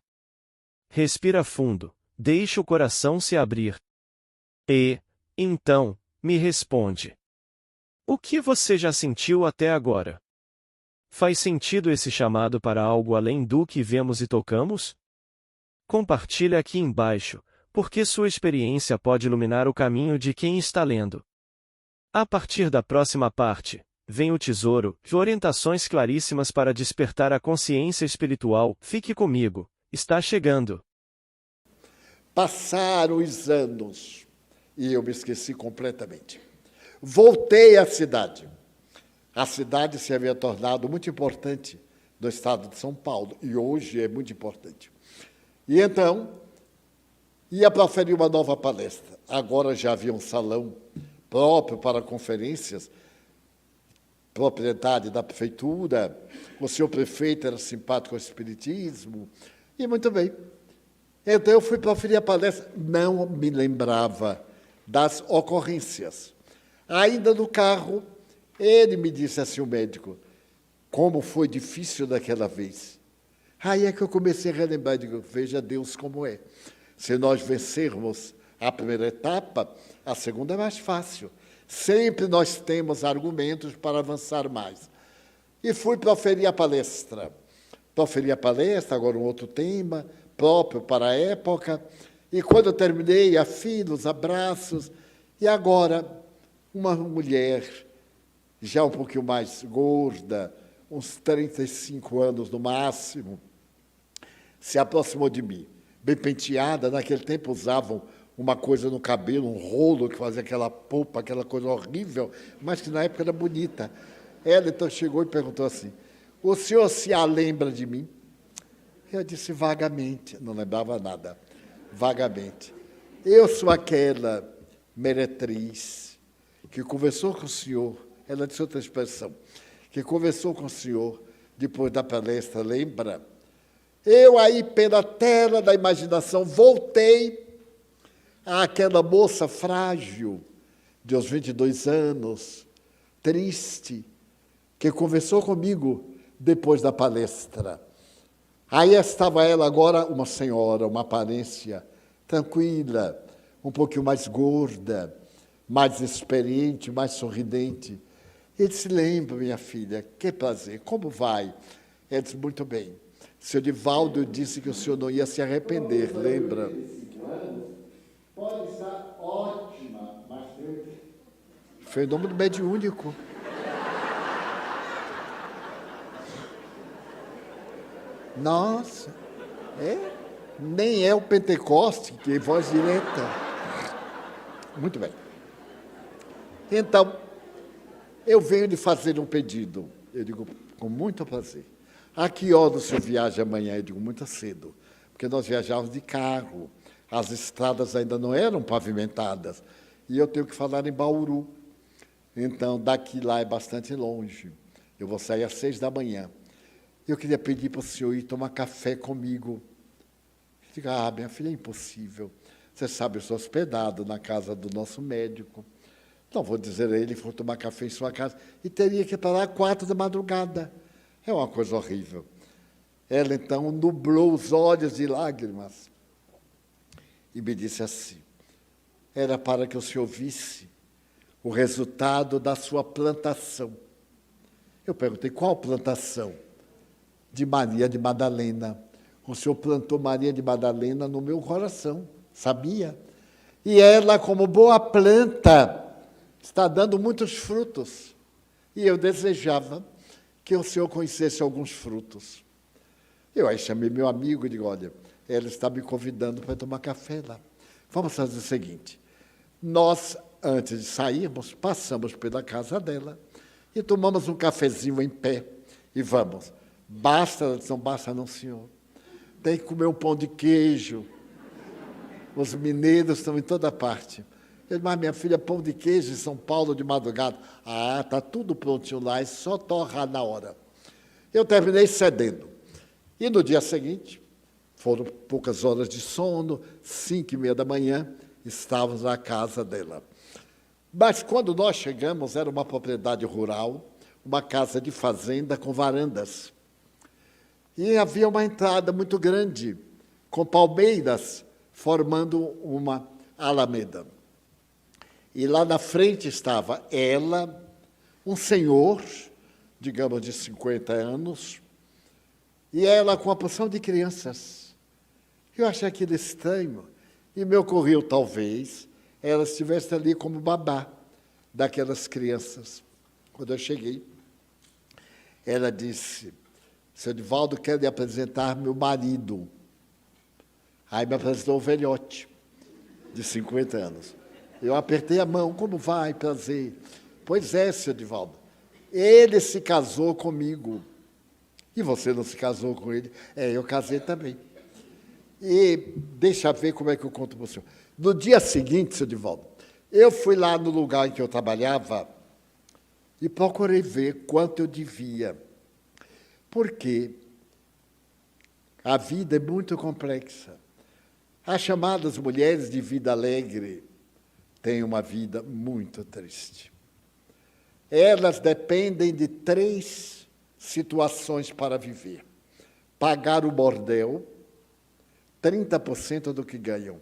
Respira fundo, deixe o coração se abrir. E, então, me responde. O que você já sentiu até agora? Faz sentido esse chamado para algo além do que vemos e tocamos? Compartilhe aqui embaixo, porque sua experiência pode iluminar o caminho de quem está lendo. A partir da próxima parte, vem o tesouro, de orientações claríssimas para despertar a consciência espiritual. Fique comigo, está chegando. Passaram os anos e eu me esqueci completamente. Voltei à cidade. A cidade se havia tornado muito importante no estado de São Paulo e hoje é muito importante. E então, ia proferir uma nova palestra. Agora já havia um salão próprio para conferências, propriedade da prefeitura, o senhor prefeito era simpático ao espiritismo, e muito bem. Então eu fui proferir a palestra, não me lembrava das ocorrências. Ainda no carro, ele me disse assim, o médico, como foi difícil daquela vez. Aí é que eu comecei a relembrar, digo, veja Deus como é. Se nós vencermos a primeira etapa, a segunda é mais fácil. Sempre nós temos argumentos para avançar mais. E fui proferir a palestra. Proferi a palestra, agora um outro tema, próprio para a época. E quando eu terminei, a filha, os abraços. E agora, uma mulher, já um pouquinho mais gorda, uns 35 anos no máximo, se aproximou de mim. Bem penteada, naquele tempo usavam uma coisa no cabelo, um rolo que fazia aquela polpa, aquela coisa horrível, mas que na época era bonita. Ela então chegou e perguntou assim, o senhor se lembra de mim? Eu disse vagamente, não lembrava nada, vagamente. Eu sou aquela meretriz que conversou com o senhor, ela disse outra expressão, que conversou com o senhor depois da palestra, lembra? Eu aí, pela tela da imaginação, voltei àquela moça frágil, de uns 22 anos, triste, que conversou comigo depois da palestra. Aí estava ela agora, uma senhora, uma aparência tranquila, um pouquinho mais gorda, mais experiente, mais sorridente. Ele disse, lembra, minha filha, que prazer, como vai? Ela disse, muito bem. Seu Divaldo disse que o senhor não ia se arrepender, lembra? Pode estar ótima, mas fenômeno mediúnico. Nossa, nem é o Pentecoste, que é voz direta. Muito bem. Então, eu venho lhe fazer um pedido. Eu digo, com muito prazer. A que hora o senhor viaja amanhã? Eu digo, muito cedo, porque nós viajávamos de carro. As estradas ainda não eram pavimentadas. E eu tenho que falar em Bauru. Então, daqui lá é bastante longe. Eu vou sair às 6 da manhã. Eu queria pedir para o senhor ir tomar café comigo. Digo, minha filha, é impossível. Você sabe, eu sou hospedado na casa do nosso médico. Não vou dizer a ele que vou tomar café em sua casa. E teria que ir para lá 4 da madrugada. É uma coisa horrível. Ela, então, nublou os olhos de lágrimas e me disse assim, era para que o senhor visse o resultado da sua plantação. Eu perguntei, qual plantação? De Maria de Madalena. O senhor plantou Maria de Madalena no meu coração, sabia? E ela, como boa planta, está dando muitos frutos. E eu desejava que o senhor conhecesse alguns frutos. Eu aí chamei meu amigo e digo, olha, ela está me convidando para tomar café lá. Vamos fazer o seguinte, nós, antes de sairmos, passamos pela casa dela e tomamos um cafezinho em pé e vamos. Basta? Ela disse, não basta não, senhor. Tem que comer um pão de queijo. Os mineiros estão em toda parte. Eu disse, mas minha filha, pão de queijo em São Paulo de madrugada. Está tudo prontinho lá, é só torrar na hora. Eu terminei cedendo. E no dia seguinte, foram poucas horas de sono, 5h30 da manhã, estávamos na casa dela. Mas quando nós chegamos, era uma propriedade rural, uma casa de fazenda com varandas. E havia uma entrada muito grande, com palmeiras, formando uma alameda. E lá na frente estava ela, um senhor, digamos de 50 anos, e ela com uma porção de crianças. Eu achei aquilo estranho, e me ocorreu, talvez, ela estivesse ali como babá daquelas crianças. Quando eu cheguei, ela disse, seu Divaldo, quero lhe apresentar meu marido. Aí me apresentou um velhote, de 50 anos. Eu apertei a mão, como vai, prazer. Pois é, seu Divaldo, ele se casou comigo. E você não se casou com ele? Eu casei também. E deixa eu ver como é que eu conto para o senhor. No dia seguinte, seu Divaldo, eu fui lá no lugar em que eu trabalhava e procurei ver quanto eu devia. Porque a vida é muito complexa. As chamadas mulheres de vida alegre têm uma vida muito triste. Elas dependem de 3 situações para viver. Pagar o bordel, 30% do que ganham.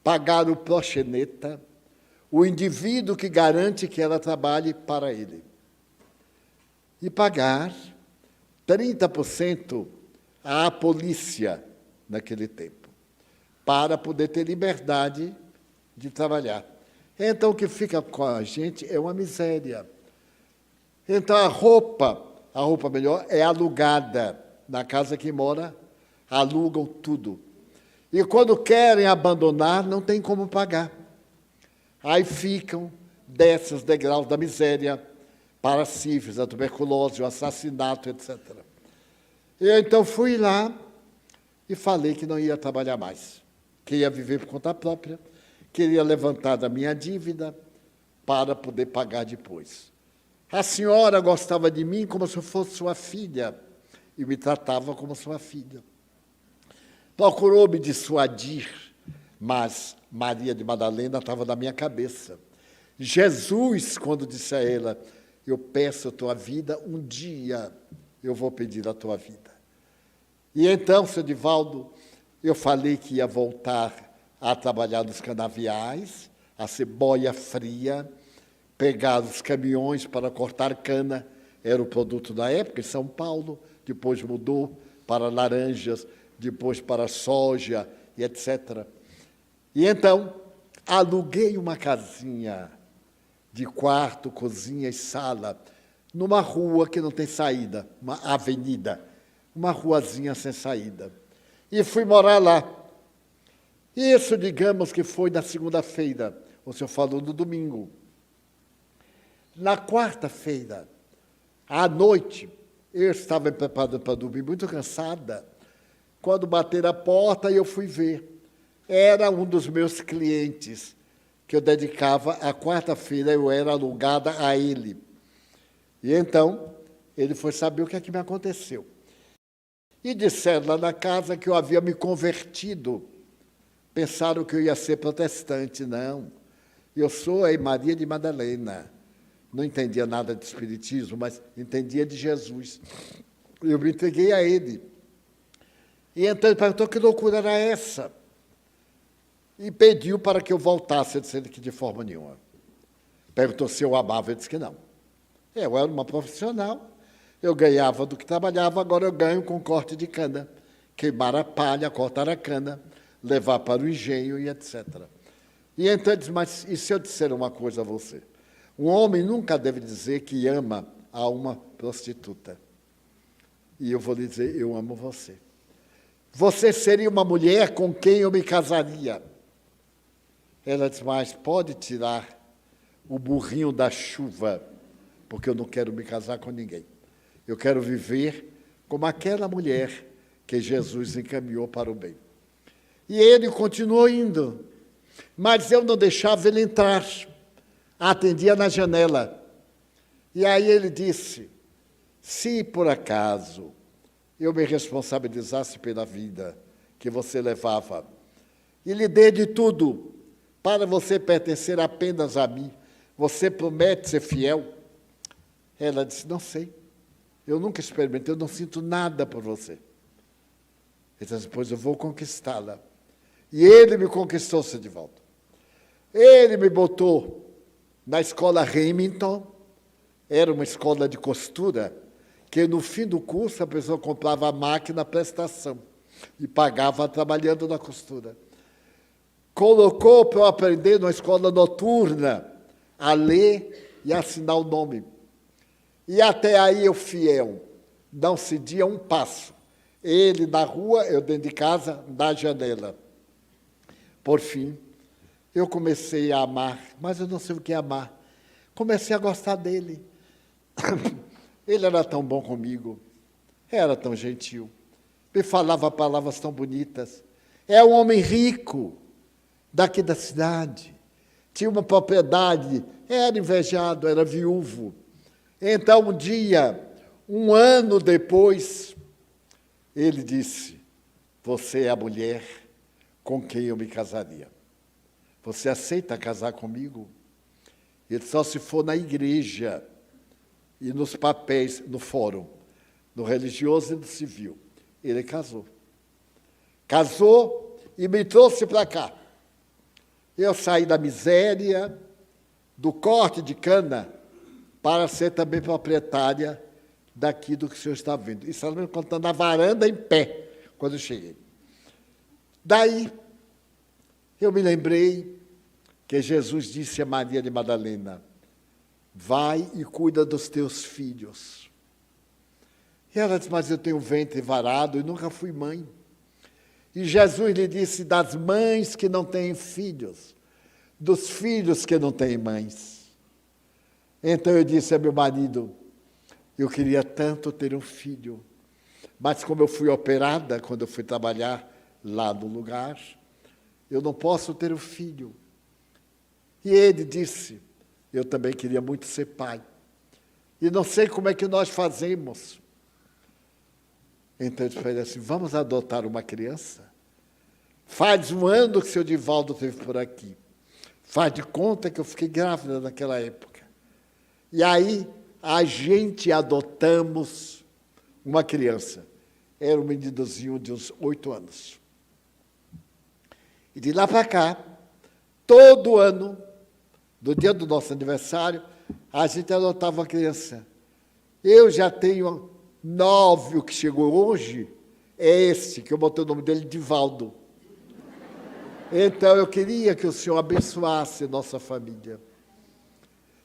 Pagar o proxeneta, o indivíduo que garante que ela trabalhe para ele. E pagar 30% à polícia naquele tempo, para poder ter liberdade de trabalhar. Então, o que fica com a gente é uma miséria. Então, a roupa melhor, é alugada. Na casa que mora, alugam tudo. E quando querem abandonar, não tem como pagar. Aí ficam, descem os degraus da miséria, para a sífilis, a tuberculose, o assassinato, etc. Eu, então, fui lá e falei que não ia trabalhar mais, que ia viver por conta própria, queria levantar da minha dívida para poder pagar depois. A senhora gostava de mim como se eu fosse sua filha e me tratava como sua filha. Procurou me dissuadir, mas Maria de Madalena estava na minha cabeça. Jesus, quando disse a ela, eu peço a tua vida, um dia eu vou pedir a tua vida. E então, seu Divaldo, eu falei que ia voltar a trabalhar nos canaviais, a ser boia fria, pegar os caminhões para cortar cana, era o produto da época, em São Paulo, depois mudou para laranjas, depois para soja, e etc. E então, aluguei uma casinha de quarto, cozinha e sala, numa rua que não tem saída, uma avenida, uma ruazinha sem saída. E fui morar lá. Isso, digamos que foi na segunda-feira, o senhor falou no domingo. Na quarta-feira, à noite, eu estava me preparando para dormir, muito cansada. Quando bateram a porta, eu fui ver. Era um dos meus clientes, que eu dedicava a quarta-feira, eu era alugada a ele. E então, ele foi saber o que é que me aconteceu. E disseram lá na casa que eu havia me convertido. Pensaram que eu ia ser protestante. Não. Eu sou a Maria de Madalena. Não entendia nada de espiritismo, mas entendia de Jesus. Eu me entreguei a ele. E então ele perguntou que loucura era essa. E pediu para que eu voltasse, dizendo que de forma nenhuma. Perguntou se eu amava, eu disse que não. Eu era uma profissional, eu ganhava do que trabalhava, agora eu ganho com corte de cana. Queimar a palha, cortar a cana, levar para o engenho e etc. E então ele disse, mas e se eu disser uma coisa a você? Um homem nunca deve dizer que ama a uma prostituta. E eu vou lhe dizer, eu amo você. Você seria uma mulher com quem eu me casaria. Ela disse, mas pode tirar o burrinho da chuva, porque eu não quero me casar com ninguém. Eu quero viver como aquela mulher que Jesus encaminhou para o bem. E ele continuou indo, mas eu não deixava ele entrar. Atendia na janela. E aí ele disse, se por acaso eu me responsabilizasse pela vida que você levava e lhe dei de tudo para você pertencer apenas a mim, você promete ser fiel? Ela disse, não sei. Eu nunca experimentei, eu não sinto nada por você. Ele disse, pois eu vou conquistá-la. E ele me conquistou-se de volta. Ele me botou na escola Remington, era uma escola de costura, que no fim do curso a pessoa comprava a máquina à prestação e pagava trabalhando na costura. Colocou para eu aprender numa escola noturna a ler e assinar o nome. E até aí eu fiel, não cedia um passo. Ele na rua, eu dentro de casa, na janela. Por fim, eu comecei a amar, mas eu não sei o que é amar. Comecei a gostar dele. Ele era tão bom comigo, era tão gentil, me falava palavras tão bonitas. É um homem rico, daqui da cidade, tinha uma propriedade, era invejado, era viúvo. Então, um dia, um ano depois, ele disse, você é a mulher com quem eu me casaria. Você aceita casar comigo? Ele só se for na igreja e nos papéis, no fórum, no religioso e no civil. Ele casou. Casou e me trouxe para cá. Eu saí da miséria, do corte de cana, para ser também proprietária daqui do que o senhor está vendo. Isso ela me contando na varanda em pé, quando eu cheguei. Daí, eu me lembrei que Jesus disse a Maria de Madalena, vai e cuida dos teus filhos. E ela disse, mas eu tenho ventre varado e nunca fui mãe. E Jesus lhe disse, das mães que não têm filhos, dos filhos que não têm mães. Então eu disse a meu marido, eu queria tanto ter um filho, mas como eu fui operada quando eu fui trabalhar lá no lugar, eu não posso ter um filho. E ele disse, eu também queria muito ser pai. E não sei como é que nós fazemos. Então eu disse assim, vamos adotar uma criança? Faz um ano que o seu Divaldo esteve por aqui. Faz de conta que eu fiquei grávida naquela época. E aí, a gente adotamos uma criança. Era um meninozinho de uns 8 anos. E de lá para cá, todo ano, no dia do nosso aniversário, a gente adotava uma criança. Eu já tenho 9, o que chegou hoje é esse, que eu botei o nome dele, Divaldo. Então, eu queria que o Senhor abençoasse nossa família.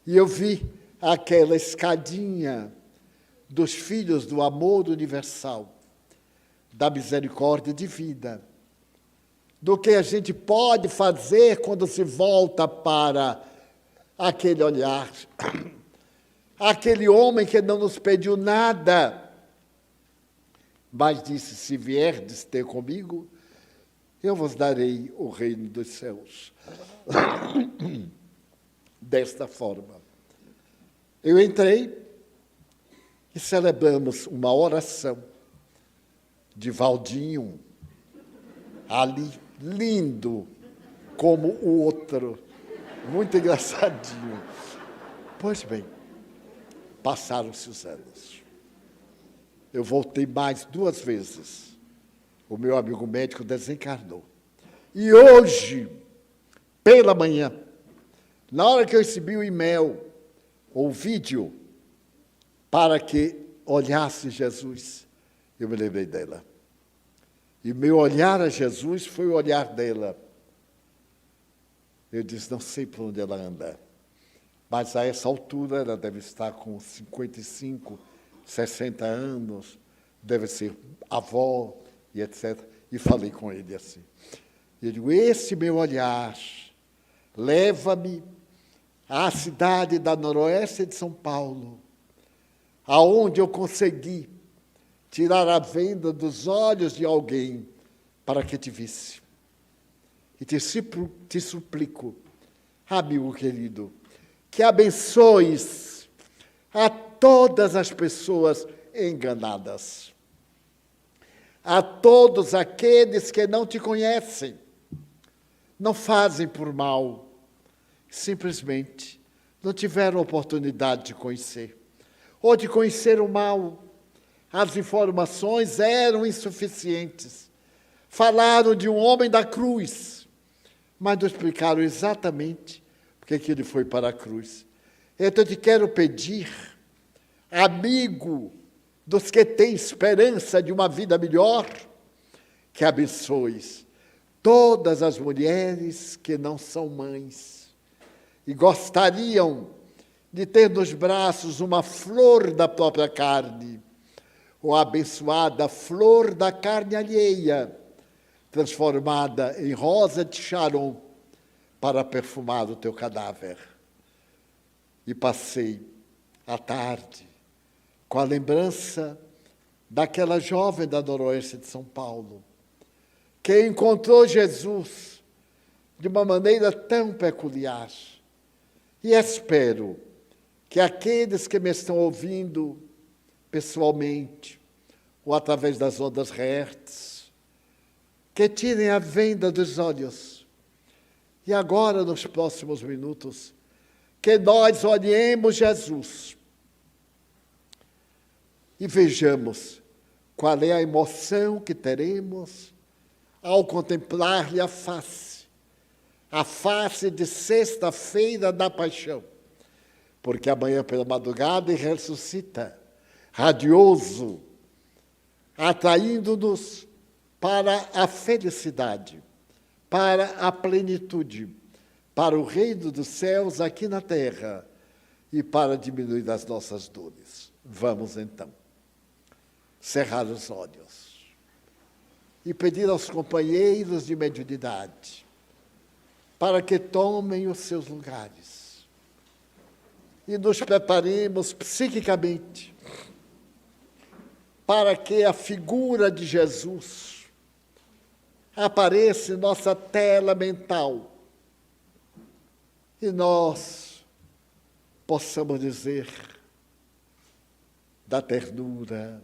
E eu vi aquela escadinha dos filhos do amor universal, da misericórdia divina, do que a gente pode fazer quando se volta para aquele olhar, aquele homem que não nos pediu nada, mas disse, se vierdes ter comigo, eu vos darei o reino dos céus. Desta forma. Eu entrei e celebramos uma oração de Valdinho, ali, lindo como o outro, muito engraçadinho. Pois bem, passaram-se os anos. Eu voltei mais 2 vezes. O meu amigo médico desencarnou. E hoje, pela manhã, na hora que eu recebi o e-mail, ou vídeo, para que olhasse Jesus, eu me lembrei dela. E meu olhar a Jesus foi o olhar dela. Eu disse, não sei por onde ela anda, mas a essa altura ela deve estar com 55, 60 anos, deve ser avó e etc. E falei com ele assim. Eu digo, esse meu olhar leva-me à cidade da noroeste de São Paulo, aonde eu consegui tirar a venda dos olhos de alguém para que te visse. E te suplico, amigo querido, que abençoes a todas as pessoas enganadas, a todos aqueles que não te conhecem, não fazem por mal, simplesmente não tiveram oportunidade de conhecer, ou de conhecer o mal. As informações eram insuficientes. Falaram de um homem da cruz, mas não explicaram exatamente porque que ele foi para a cruz. Então, eu te quero pedir, amigo dos que têm esperança de uma vida melhor, que abençoes todas as mulheres que não são mães e gostariam de ter nos braços uma flor da própria carne, ou a abençoada flor da carne alheia, transformada em rosa de Sharon para perfumar o teu cadáver. E passei a tarde com a lembrança daquela jovem da noroeste de São Paulo, que encontrou Jesus de uma maneira tão peculiar. E espero que aqueles que me estão ouvindo pessoalmente ou através das ondas Hertz, que tirem a venda dos olhos. E agora, nos próximos minutos, que nós olhemos Jesus e vejamos qual é a emoção que teremos ao contemplar-lhe a face de sexta-feira da paixão, porque amanhã pela madrugada ele ressuscita, radioso, atraindo-nos para a felicidade, para a plenitude, para o reino dos céus aqui na terra e para diminuir as nossas dores. Vamos então cerrar os olhos e pedir aos companheiros de mediunidade para que tomem os seus lugares e nos preparemos psiquicamente para que a figura de Jesus apareça em nossa tela mental e nós possamos dizer da ternura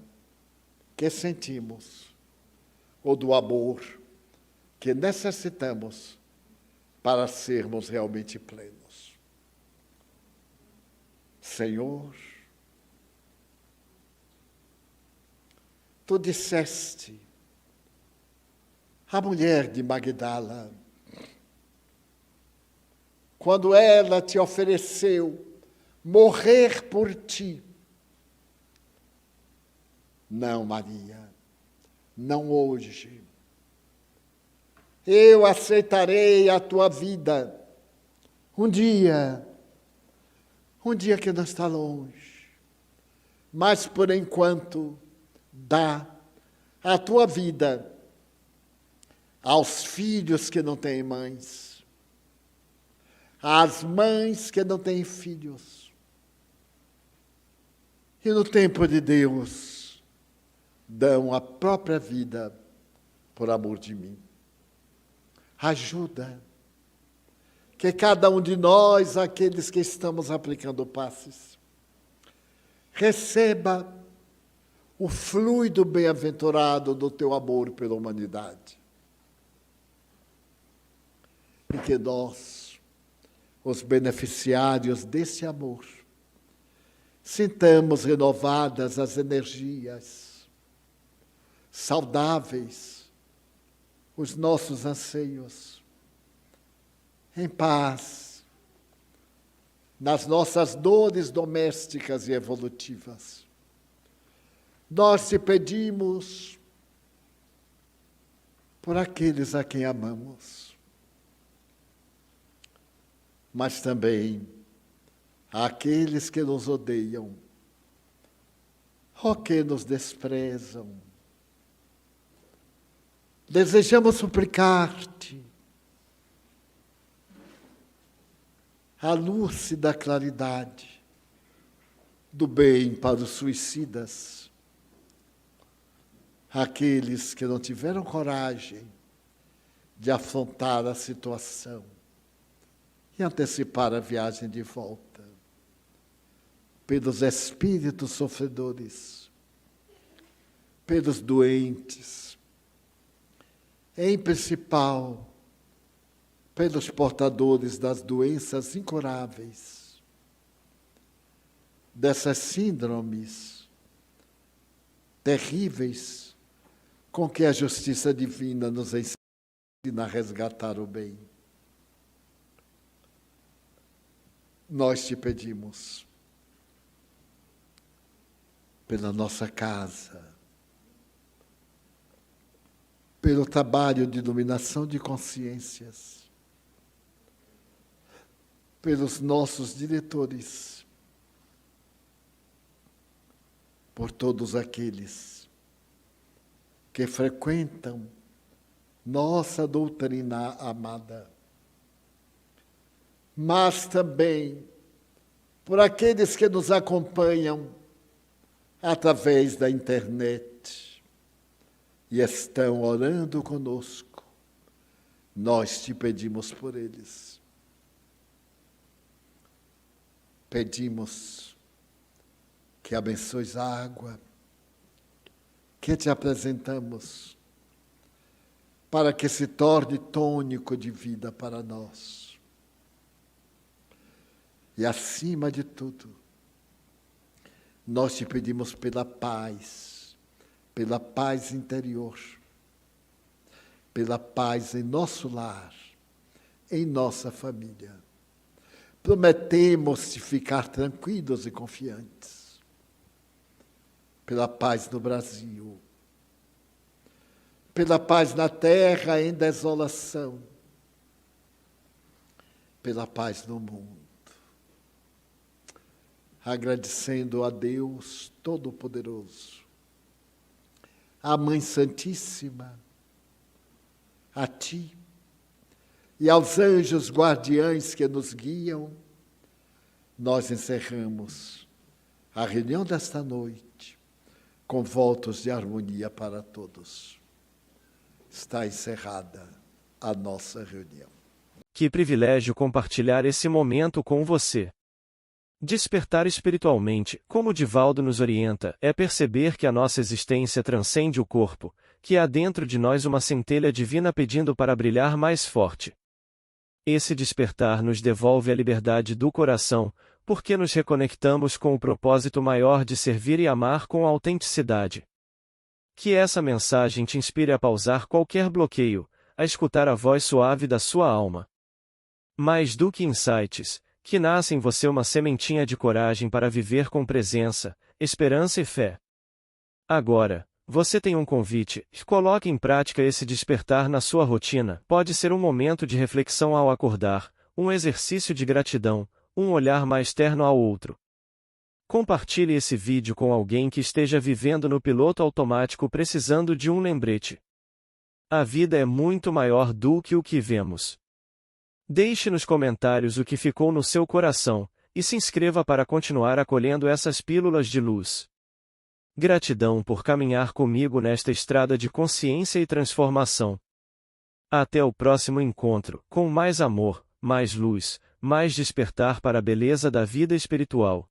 que sentimos ou do amor que necessitamos para sermos realmente plenos. Senhor, tu disseste à mulher de Magdala, quando ela te ofereceu morrer por ti, não, Maria, não hoje. Eu aceitarei a tua vida um dia que não está longe, mas por enquanto dá a tua vida aos filhos que não têm mães, às mães que não têm filhos. E no tempo de Deus, dão a própria vida por amor de mim. Ajuda que cada um de nós, aqueles que estamos aplicando passes, receba o fluido bem-aventurado do teu amor pela humanidade. E que nós, os beneficiários desse amor, sintamos renovadas as energias, saudáveis, os nossos anseios, em paz, nas nossas dores domésticas e evolutivas. Nós te pedimos por aqueles a quem amamos, mas também àqueles que nos odeiam, ou que nos desprezam. Desejamos suplicar-te a lúcida claridade do bem para os suicidas, aqueles que não tiveram coragem de afrontar a situação e antecipar a viagem de volta, pelos espíritos sofredores, pelos doentes, em principal, pelos portadores das doenças incuráveis, dessas síndromes terríveis com que a justiça divina nos ensina a resgatar o bem. Nós te pedimos, pela nossa casa, pelo trabalho de iluminação de consciências, pelos nossos diretores, por todos aqueles que frequentam nossa doutrina amada, mas também por aqueles que nos acompanham através da internet e estão orando conosco. Nós te pedimos por eles. Pedimos que abençoes a água que te apresentamos, para que se torne tônico de vida para nós. E, acima de tudo, nós te pedimos pela paz interior, pela paz em nosso lar, em nossa família. Prometemos-te ficar tranquilos e confiantes, pela paz no Brasil, pela paz na terra em desolação, pela paz no mundo. Agradecendo a Deus Todo-Poderoso, à Mãe Santíssima, a Ti e aos anjos guardiães que nos guiam, nós encerramos a reunião desta noite com votos de harmonia para todos. Está encerrada a nossa reunião. Que privilégio compartilhar esse momento com você. Despertar espiritualmente, como o Divaldo nos orienta, é perceber que a nossa existência transcende o corpo, que há dentro de nós uma centelha divina pedindo para brilhar mais forte. Esse despertar nos devolve a liberdade do coração, porque nos reconectamos com o propósito maior de servir e amar com autenticidade. Que essa mensagem te inspire a pausar qualquer bloqueio, a escutar a voz suave da sua alma. Mais do que insights, que nasce em você uma sementinha de coragem para viver com presença, esperança e fé. Agora, você tem um convite: coloque em prática esse despertar na sua rotina. Pode ser um momento de reflexão ao acordar, um exercício de gratidão, um olhar mais terno ao outro. Compartilhe esse vídeo com alguém que esteja vivendo no piloto automático precisando de um lembrete. A vida é muito maior do que o que vemos. Deixe nos comentários o que ficou no seu coração, e se inscreva para continuar acolhendo essas pílulas de luz. Gratidão por caminhar comigo nesta estrada de consciência e transformação. Até o próximo encontro, com mais amor, mais luz, mais despertar para a beleza da vida espiritual.